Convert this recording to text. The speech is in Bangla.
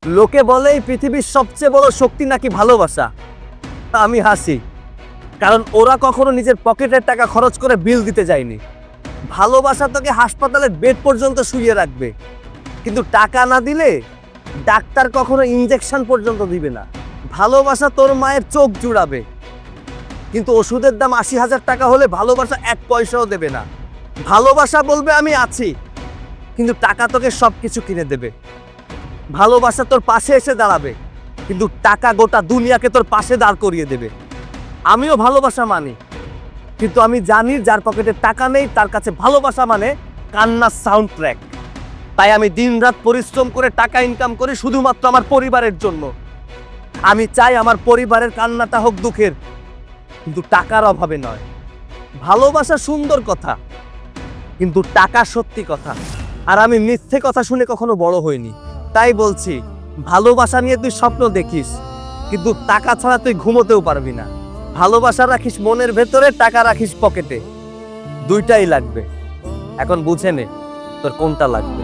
লোকে বলে এই পৃথিবীর সবচেয়ে বড় শক্তি নাকি ভালোবাসা। আমি হাসি, কারণ ওরা কখনো নিজের পকেটের টাকা খরচ করে বিল দিতে যায়নি। ভালোবাসা তোকে হাসপাতালের বেড পর্যন্ত শুইয়ে রাখবে, কিন্তু টাকা না দিলে ডাক্তার কখনো ইনজেকশন পর্যন্ত দিবে না। ভালোবাসা তোর মায়ের চোখ জুড়াবে, কিন্তু ওষুধের দাম ৮০,০০০ টাকা হলে ভালোবাসা ১ পয়সাও দেবে না। ভালোবাসা বলবে আমি আছি, কিন্তু টাকা তোকে সব কিছু কিনে দেবে। ভালোবাসা তোর পাশে এসে দাঁড়াবে, কিন্তু টাকা গোটা দুনিয়াকে তোর পাশে দাঁড় করিয়ে দেবে। আমিও ভালোবাসা মানি, কিন্তু আমি জানি যার পকেটে টাকা নেই তার কাছে ভালোবাসা মানে কান্নার সাউন্ড ট্র্যাক। তাই আমি দিনরাত পরিশ্রম করে টাকা ইনকাম করি শুধুমাত্র আমার পরিবারের জন্য। আমি চাই আমার পরিবারের কান্নাটা হোক দুঃখের, কিন্তু টাকার অভাবে নয়। ভালোবাসা সুন্দর কথা, কিন্তু টাকা সত্যি কথা। আর আমি মিথ্যে কথা শুনে কখনো বড় হইনি। তাই বলছি, ভালোবাসা নিয়ে তুই স্বপ্ন দেখিস, কিন্তু টাকা ছাড়া তুই ঘুমোতেও পারবি না। ভালোবাসা রাখিস মনের ভেতরে, টাকা রাখিস পকেটে, দুইটাই লাগবে। এখন বুঝে নে তোর কোনটা লাগবে।